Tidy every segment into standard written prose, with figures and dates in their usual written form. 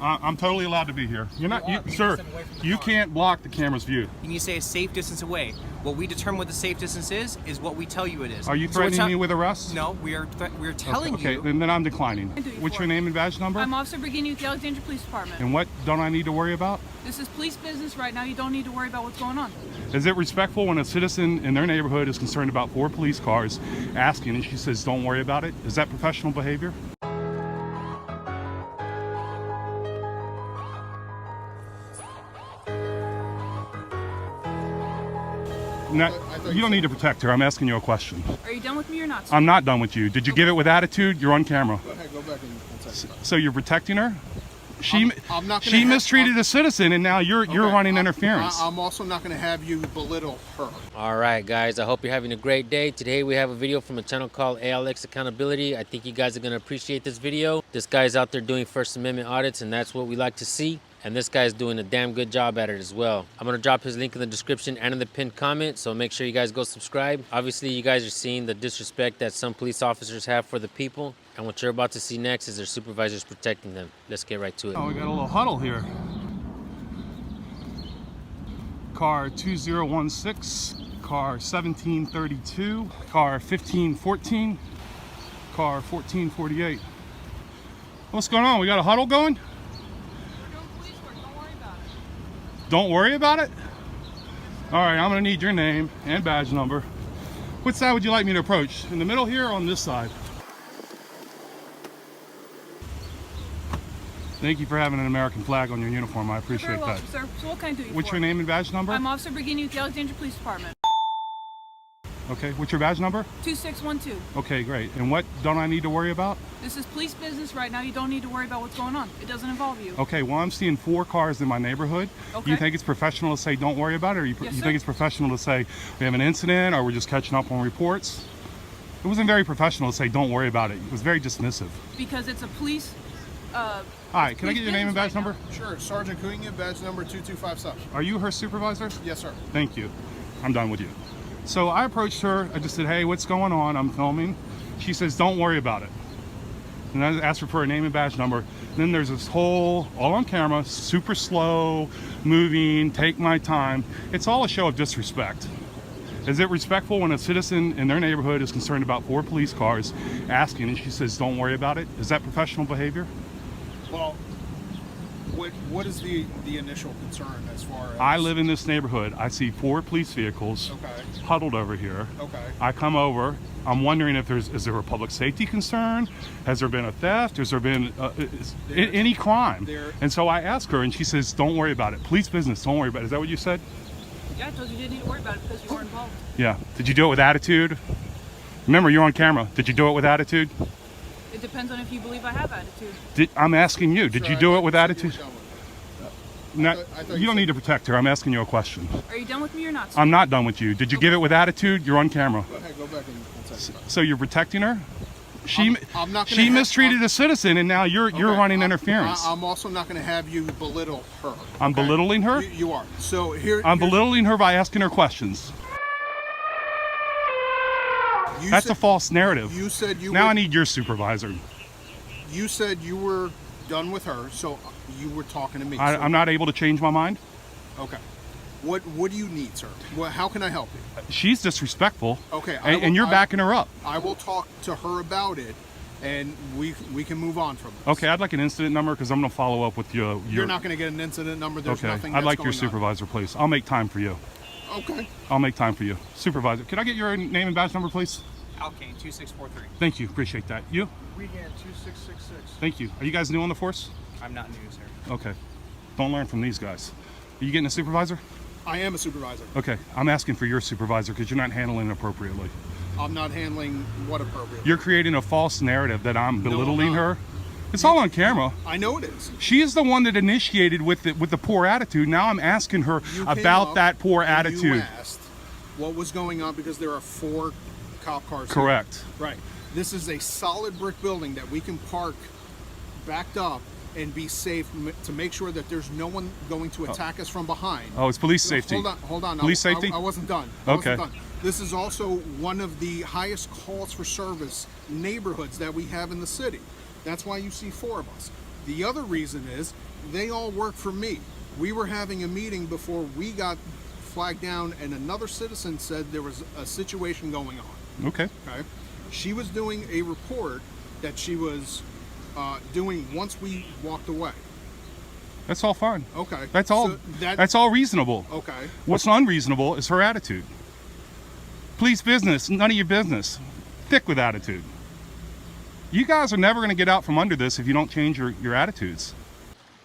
I'm totally allowed to be here. You're not, sir. You can't block the camera's view. You need to stay a safe distance away. What we determine what the safe distance is what we tell you it is. Are you threatening me with arrest? No, we're telling you. Okay, then I'm declining. What's your name and badge number? I'm Officer Virginia with the Alexandria Police Department. And what don't I need to worry about? This is police business right now. You don't need to worry about what's going on. Is it respectful when a citizen in their neighborhood is concerned about 4 police cars asking and she says, don't worry about it? Is that professional behavior? You don't need to protect her. I'm asking you a question. Are you done with me or not, sir? I'm not done with you. Did you give it with attitude? You're on camera. Go ahead, go back and So you're protecting her? She she mistreated a citizen, and now you're running interference. I'm also not going to have you belittle her. All right, guys. I hope you're having a great day. Today we have a video from a channel called ALX Accountability. I think you guys are going to appreciate this video. This guy's out there doing First Amendment audits, and that's what we like to see. And this guy's doing a damn good job at it as well. I'm gonna drop his link in the description and in the pinned comment, so make sure you guys go subscribe. Obviously, you guys are seeing the disrespect that some police officers have for the people, and what you're about to see next is their supervisors protecting them. Let's get right to it. Oh, we got a little huddle here. Car 2016, car 1732, car 1514, car 1448. What's going on? We got a huddle going? Don't worry about it? All right, I'm gonna need your name and badge number. Which side would you like me to approach? In the middle here or on this side? Thank you for having an American flag on your uniform. I appreciate that. Sir. So what can I do you What's for? your name and badge number? I'm Officer Virginia with the Alexandria Police Department. Okay, what's your badge number? 2612. Okay, great. And what don't I need to worry about? This is police business right now. You don't need to worry about what's going on. It doesn't involve you. Okay, well, I'm seeing 4 cars in my neighborhood. Okay. You think it's professional to say don't worry about it, or you think it's professional to say we have an incident or we're just catching up on reports? It wasn't very professional to say don't worry about it. It was very dismissive. Because it's a police... All right, can I get your name and badge number? Sure, Sergeant Cunha, badge number 2257. Are you her supervisor? Yes, sir. Thank you. I'm done with you. So I approached her. I just said, hey, what's going on? I'm filming. She says, don't worry about it. And I asked her for her name and badge number. And then there's this whole, all on camera, super slow, moving, take my time. It's all a show of disrespect. Is it respectful when a citizen in their neighborhood is concerned about 4 police cars asking and she says, don't worry about it? Is that professional behavior? Well, what is the initial concern as far as... I live in this neighborhood. I see 4 police vehicles huddled over here. Okay. I come over. I'm wondering if is there a public safety concern? Has there been a theft? Has there been any crime? And so I ask her, and she says, don't worry about it. Police business, don't worry about it. Is that what you said? Yeah, I told you didn't need to worry about it because you weren't involved. Yeah. Did you do it with attitude? Remember, you're on camera. Did you do it with attitude? It depends on if you believe I have attitude. I'm asking you. Did you do it with attitude? You don't need to protect her. I'm asking you a question. Are you done with me or not, sir? I'm not done with you. Did you give it with attitude? You're on camera. Go ahead, go back and So you're protecting her? She she mistreated a citizen, and now you're running interference. I'm also not going to have you belittle her. I'm belittling her? You are. So here... I'm belittling her by asking her questions. That's a false narrative. You said you Now I need your supervisor. You said you were done with her, so you were talking to me. I'm not able to change my mind. Okay. What do you need, sir? How can I help you? She's disrespectful. Okay. And you're backing her up. I will talk to her about it, and we can move on from this. Okay, I'd like an incident number because I'm going to follow up with you. You're not going to get an incident number. There's nothing. I'd like your supervisor, please. I'll make time for you. Okay. I'll make time for you. Supervisor, could I get your name and badge number, please? Alkane 2643. Thank you. Appreciate that. You? Regan 2666. Thank you. Are you guys new on the force? I'm not new, sir. Okay. Don't learn from these guys. Are you getting a supervisor? I am a supervisor. Okay. I'm asking for your supervisor because you're not handling it appropriately. I'm not handling what appropriately? You're creating a false narrative that I'm belittling her. It's all on camera. I know it is. She is the one that initiated with the poor attitude. Now I'm asking her about that poor attitude. You asked what was going on because there are 4 cop cars. Correct. Here. Right. This is a solid brick building that we can park backed up and be safe to make sure that there's no one going to attack us from behind. Oh, it's police safety. Hold on. Police safety? I wasn't done. Okay. This is also one of the highest calls for service neighborhoods that we have in the city. That's why you see 4 of us. The other reason is they all work for me. We were having a meeting before we got flagged down, and another citizen said there was a situation going on. Okay. Okay. She was doing a report that she was doing once we walked away. That's all fine. Okay. That's all. So That's all reasonable. Okay. What's unreasonable is her attitude. Police business, none of your business. Thick with attitude. You guys are never going to get out from under this if you don't change your attitudes.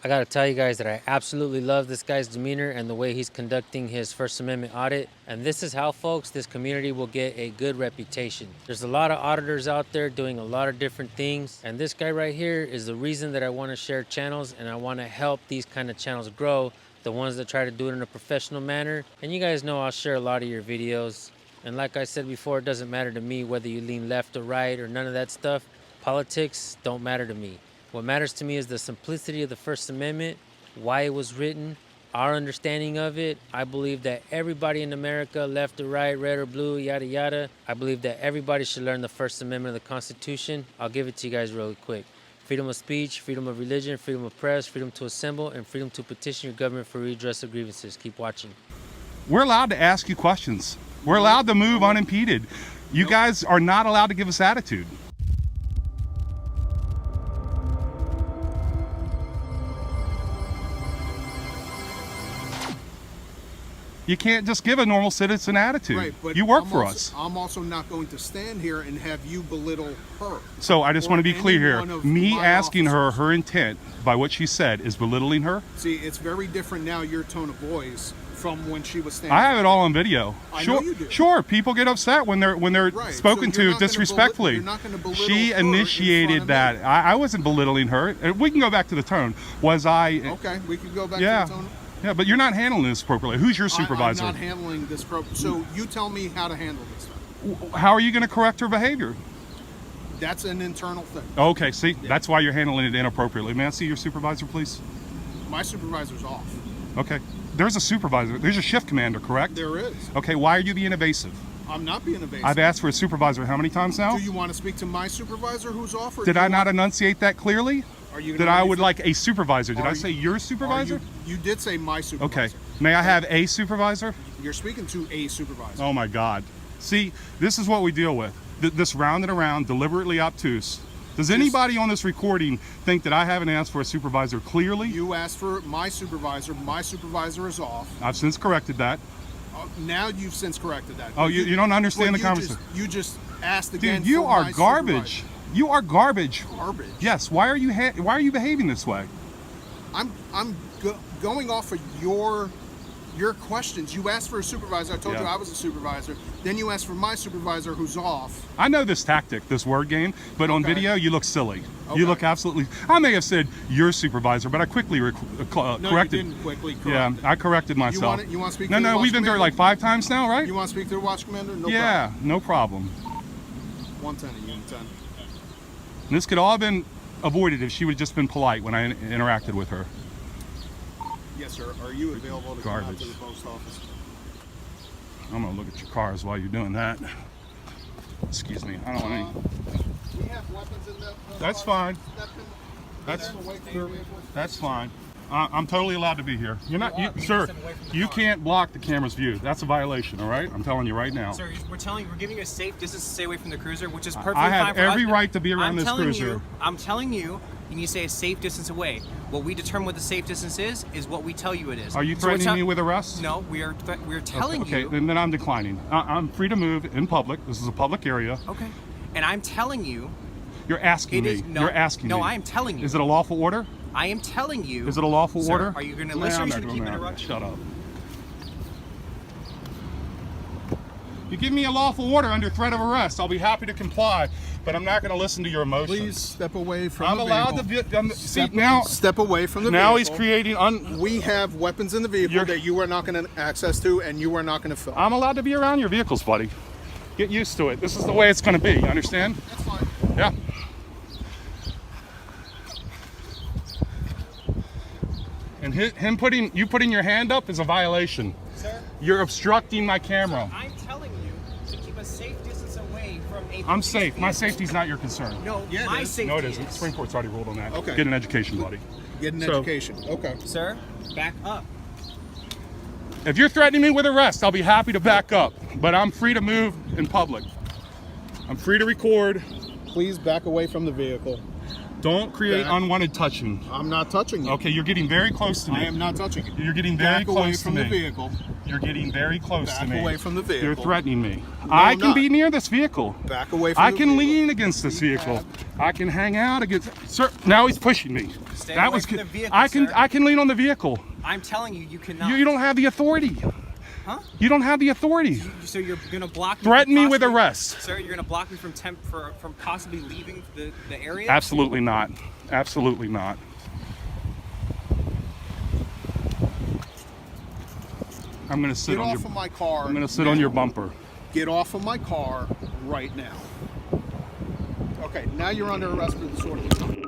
I gotta tell you guys that I absolutely love this guy's demeanor and the way he's conducting his First Amendment audit. And this is how, folks, this community will get a good reputation. There's a lot of auditors out there doing a lot of different things. And this guy right here is the reason that I wanna share channels, and I wanna help these kind of channels grow, the ones that try to do it in a professional manner. And you guys know I'll share a lot of your videos. And like I said before, it doesn't matter to me whether you lean left or right or none of that stuff. Politics don't matter to me. What matters to me is the simplicity of the First Amendment, why it was written, our understanding of it. I believe that everybody in America, left or right, red or blue, yada yada, I believe that everybody should learn the First Amendment of the Constitution. I'll give it to you guys really quick. Freedom of speech, freedom of religion, freedom of press, freedom to assemble, and freedom to petition your government for redress of grievances. Keep watching. We're allowed to ask you questions. We're allowed to move unimpeded. You guys are not allowed to give us attitude. You can't just give a normal citizen attitude. Right, but you work I'm for also, us. I'm also not going to stand here and have you belittle her. So I just or want to be clear any here. one of Me my asking officers. her intent by what she said is belittling her. See, it's very different now, your tone of voice, from when she was standing. I have it all on video. I Sure, know you do. sure. People get upset when they're Right, spoken so you're to not gonna disrespectfully. you're not gonna belittle She her in front initiated of that. me. I wasn't belittling her. And we can go back to the tone. Was I? Okay, we could go back Yeah. to the tone. Yeah, but you're not handling this appropriately. Who's your supervisor? I'm not handling this so you tell me how to handle this. How are you going to correct her behavior? That's an internal thing. Okay, see, that's why you're handling it inappropriately. May I see your supervisor, please? My supervisor's off. Okay. There's a supervisor. There's a shift commander, correct? There is. Okay, why are you being evasive? I'm not being evasive. I've asked for a supervisor how many times now? Do you want to speak to my supervisor who's off? Or Did do you I not enunciate that clearly? Are you That gonna I let me would fin- like a supervisor. Did Are I you- say your supervisor? You did say my supervisor. Okay. May I have a supervisor? You're speaking to a supervisor. Oh my God. See, this is what we deal with. This round and around, deliberately obtuse. Does anybody on this recording think that I haven't asked for a supervisor clearly? You asked for my supervisor. My supervisor is off. I've since corrected that. Now you've since corrected that. Oh, you don't understand the Well, conversation. You just asked again. Dude, you for are my garbage. supervisor. You are garbage. Garbage. Yes. Why are you behaving this way? I'm going off of your questions. You asked for a supervisor. I told you I was a supervisor. Then you asked for my supervisor, who's off. I know this tactic, this word game, but on Okay. video you look silly. Okay. You look absolutely. I may have said your supervisor, but I quickly No, corrected. you didn't quickly Yeah, correct it. I corrected myself. You want to speak No, to the no, watch we've been through it commander? like 5 times now, right? You want to speak to the watch commander? No Yeah, no problem. problem. 110 and Unit 10. And this could all have been avoided if she would have just been polite when I interacted with her. Yes, sir. Are you available to come out Garbage. to the post office? I'm gonna look at your cars while you're doing that. Excuse me, I don't want any. We have weapons in the That's fine. That's That's fine. I'm totally allowed to be here. You're not, sir. You can't block the camera's view. That's a violation. All right, I'm telling you right now. Sir, we're giving you a safe distance to stay away from the cruiser, which is perfectly I fine have for us. every right to be around this cruiser. I'm telling you, you need to stay a safe distance away. What we determine what the safe distance is what we tell you it is. Are you So we're threatening me with arrest? No, we're telling Okay, you. then I'm declining. I'm free to move in public. This is a public area. Okay. And I'm telling you. You're asking It is me. no. You're asking me. No, I am telling you. Is it a lawful order? I am telling you. Is it a lawful Sir, order? Are you going to Nah, listen or are I'm you not going to keep doing that. interrupting? Shut up. You give me a lawful order under threat of arrest, I'll be happy to comply, but I'm not going to listen to your emotions. Please step away from I'm the allowed vehicle. to see now. Step away from the Now vehicle. he's creating. We have weapons in the vehicle that you are not going to access to, and you are not going to film. I'm allowed to be around your vehicles, buddy. Get used to it. This is the way it's going to be. You understand? That's fine. Yeah. And him putting your hand up is a violation. Sir? You're obstructing my camera. I'm telling you to keep a safe distance away from a I'm safe. My safety's not your concern. No, Yeah, it my is. safety No, it isn't. is. Supreme Court's already ruled on that. Okay. Get an education, buddy. Get an So- education. Okay. Sir, back up. If you're threatening me with arrest, I'll be happy to back up. But I'm free to move in public. I'm free to record. Please back away from the vehicle. Don't create Back. unwanted touching. I'm not touching you. Okay, you're getting very close to me. I am not touching you. You're getting very Back away close to from the me. vehicle. You're getting very close to Back me. away from the vehicle. You're threatening me. No, I I'm can not. be near this vehicle. Back away from I the can vehicle. lean against this vehicle. I can hang out against. Sir, now he's pushing me. Stay that away was. from the vehicle, I can. sir. I can lean on the vehicle. I'm telling you, you cannot. You don't have the authority. Huh? You don't have the authority. So you're gonna block me? Threaten from me with possibly- arrest. Sir, you're gonna block me from from possibly leaving the area? Absolutely not. Absolutely not. I'm gonna sit Get on off your. of my car. I'm gonna sit now. on your bumper. Get off of my car right now. Okay, now you're under arrest for disorderly conduct.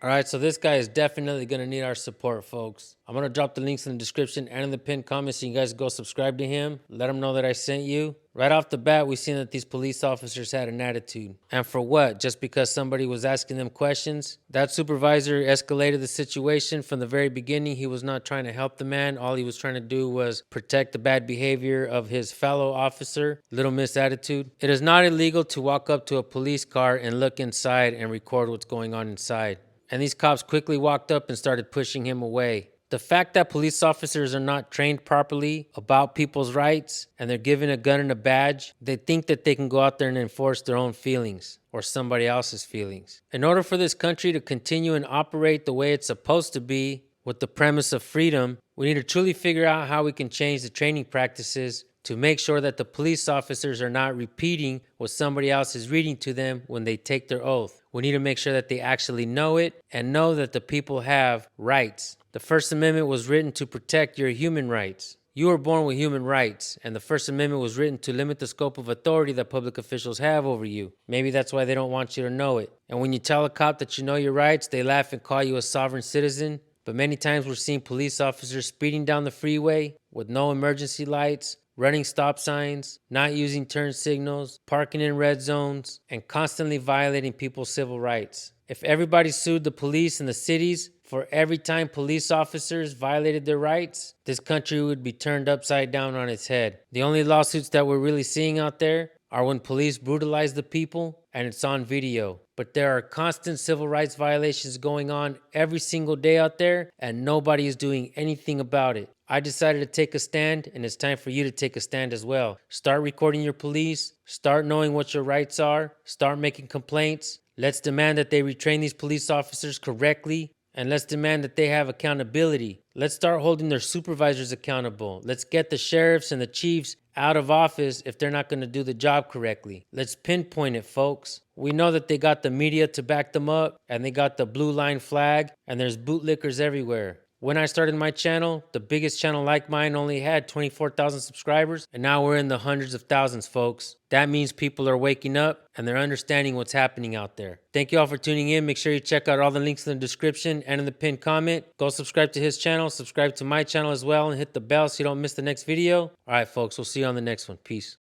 All right, so this guy is definitely going to need our support, folks. I'm going to drop the links in the description and in the pinned comment so you guys go subscribe to him. Let him know that I sent you. Right off the bat, we seen that these police officers had an attitude. And for what? Just because somebody was asking them questions? That supervisor escalated the situation from the very beginning. He was not trying to help the man. All he was trying to do was protect the bad behavior of his fellow officer. Little miss attitude. It is not illegal to walk up to a police car and look inside and record what's going on inside. And these cops quickly walked up and started pushing him away. The fact that police officers are not trained properly about people's rights and they're given a gun and a badge, they think that they can go out there and enforce their own feelings or somebody else's feelings. In order for this country to continue and operate the way it's supposed to be with the premise of freedom, we need to truly figure out how we can change the training practices to make sure that the police officers are not repeating what somebody else is reading to them when they take their oath. We need to make sure that they actually know it and know that the people have rights. The First Amendment was written to protect your human rights. You were born with human rights, and the First Amendment was written to limit the scope of authority that public officials have over you. Maybe that's why they don't want you to know it. And when you tell a cop that you know your rights, they laugh and call you a sovereign citizen. But many times we're seeing police officers speeding down the freeway with no emergency lights, running stop signs, not using turn signals, parking in red zones, and constantly violating people's civil rights. If everybody sued the police in the cities for every time police officers violated their rights, this country would be turned upside down on its head. The only lawsuits that we're really seeing out there are when police brutalize the people and it's on video. But there are constant civil rights violations going on every single day out there and nobody is doing anything about it. I decided to take a stand, and it's time for you to take a stand as well. Start recording your police, start knowing what your rights are, start making complaints. Let's demand that they retrain these police officers correctly, and let's demand that they have accountability. Let's start holding their supervisors accountable. Let's get the sheriffs and the chiefs out of office if they're not going to do the job correctly. Let's pinpoint it, folks. We know that they got the media to back them up, and they got the blue line flag, and there's bootlickers everywhere. When I started my channel, the biggest channel like mine only had 24,000 subscribers, and now we're in the hundreds of thousands, folks. That means people are waking up and they're understanding what's happening out there. Thank you all for tuning in. Make sure you check out all the links in the description and in the pinned comment. Go subscribe to his channel, subscribe to my channel as well, and hit the bell so you don't miss the next video. All right, folks, we'll see you on the next one. Peace.